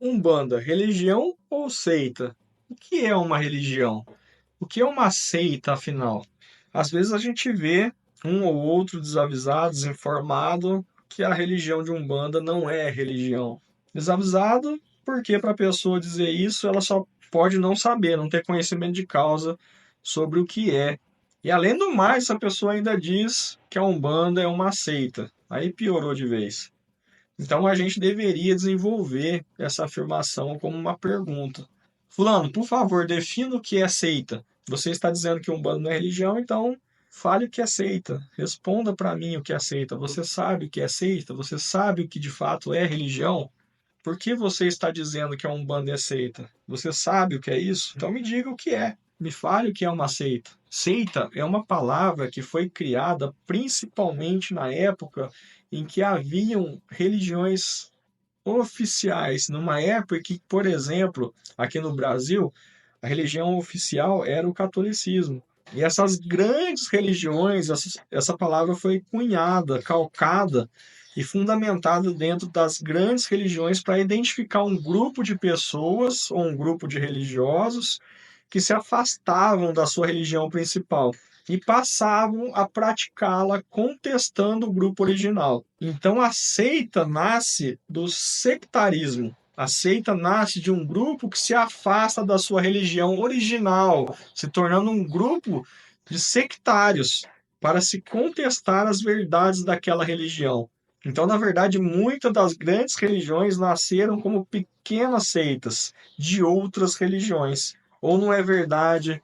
Umbanda, religião ou seita? O que é uma religião? O que é uma seita, afinal? Às vezes a gente vê um ou outro desavisado, desinformado, que a religião de Umbanda não é religião. Desavisado porque para a pessoa dizer isso, ela só pode não saber, não ter conhecimento de causa sobre o que é. E além do mais, essa pessoa ainda diz que a Umbanda é uma seita. Aí piorou de vez. Então a gente deveria desenvolver essa afirmação como uma pergunta. Fulano, por favor, defina o que é seita. Você está dizendo que Umbanda não é religião, então fale o que é seita. Responda para mim o que é seita. Você sabe o que é seita? Você sabe o que de fato é religião? Por que você está dizendo que a Umbanda é seita? Você sabe o que é isso? Então me diga o que é. Me fale o que é uma seita. Seita é uma palavra que foi criada principalmente na época em que haviam religiões oficiais, numa época que, por exemplo, aqui no Brasil, a religião oficial era o catolicismo. E essas grandes religiões, essa palavra foi cunhada, calcada e fundamentada dentro das grandes religiões para identificar um grupo de pessoas ou um grupo de religiosos que se afastavam da sua religião principal e passavam a praticá-la contestando o grupo original. Então a seita nasce do sectarismo. A seita nasce de um grupo que se afasta da sua religião original, se tornando um grupo de sectários para se contestar as verdades daquela religião. Então, na verdade, muitas das grandes religiões nasceram como pequenas seitas de outras religiões. Ou não é verdade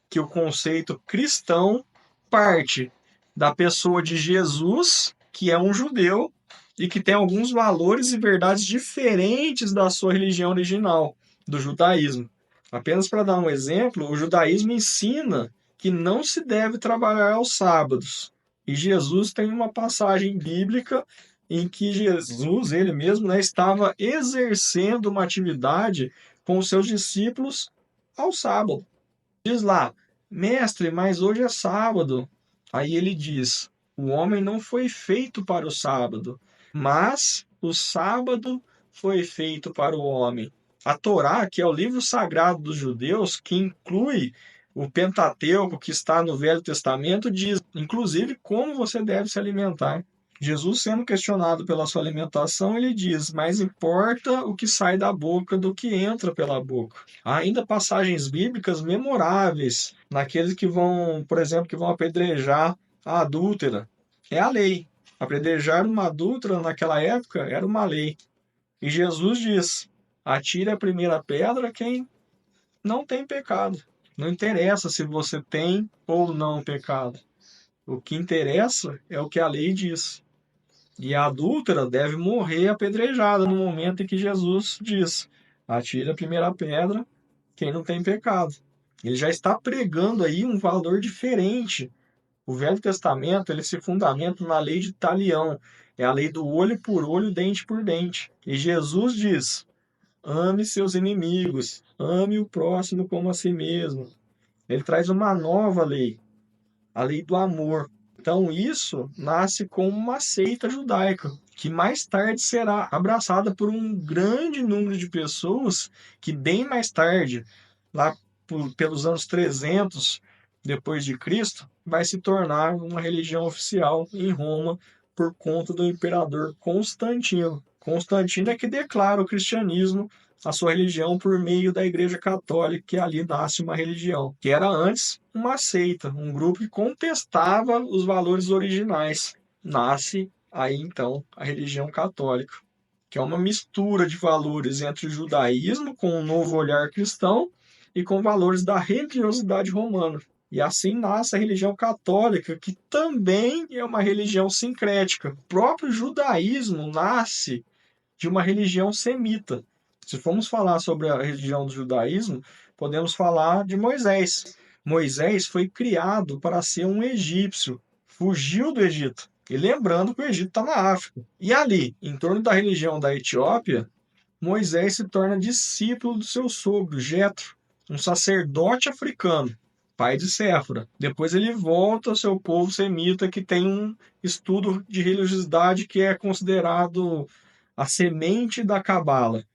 que o conceito cristão parte da pessoa de Jesus, que é um judeu e que tem alguns valores e verdades diferentes da sua religião original, do judaísmo. Apenas para dar um exemplo, o judaísmo ensina que não se deve trabalhar aos sábados. E Jesus tem uma passagem bíblica em que Jesus, ele mesmo, né, estava exercendo uma atividade com os seus discípulos ao sábado. Diz lá, mestre, mas hoje é sábado. Aí ele diz: o homem não foi feito para o sábado, mas o sábado foi feito para o homem. A Torá, que é o livro sagrado dos judeus, que inclui o Pentateuco que está no Velho Testamento, diz, inclusive, como você deve se alimentar. Jesus, sendo questionado pela sua alimentação, ele diz: mais importa o que sai da boca do que entra pela boca. Há ainda passagens bíblicas memoráveis naqueles que vão, por exemplo, que vão apedrejar a adúltera. É a lei. Apedrejar uma adúltera naquela época era uma lei. E Jesus diz: atire a primeira pedra quem não tem pecado. Não interessa se você tem ou não pecado. O que interessa é o que a lei diz. E a adúltera deve morrer apedrejada no momento em que Jesus diz: atire a primeira pedra quem não tem pecado. Ele já está pregando aí um valor diferente. O Velho Testamento, ele se fundamenta na lei de Talião, é a lei do olho por olho, dente por dente. E Jesus diz: ame seus inimigos, ame o próximo como a si mesmo. Ele traz uma nova lei, a lei do amor. Então, isso nasce como uma seita judaica, que mais tarde será abraçada por um grande número de pessoas que, bem mais tarde, lá pelos anos 300 depois de Cristo, vai se tornar uma religião oficial em Roma por conta do imperador Constantino. Constantino é que declara o cristianismo a sua religião por meio da Igreja Católica, que ali nasce uma religião, que era antes uma seita, um grupo que contestava os valores originais. Nasce aí então a religião católica, que é uma mistura de valores entre o judaísmo com um novo olhar cristão e com valores da religiosidade romana. E assim nasce a religião católica, que também é uma religião sincrética. O próprio judaísmo nasce de uma religião semita. Se formos falar sobre a religião do judaísmo, podemos falar de Moisés. Moisés foi criado para ser um egípcio, fugiu do Egito. E lembrando que o Egito está na África. E ali, em torno da religião da Etiópia, Moisés se torna discípulo do seu sogro, Jetro, um sacerdote africano, pai de Séfora. Depois ele volta ao seu povo semita, que tem um estudo de religiosidade que é considerado a semente da Cabala.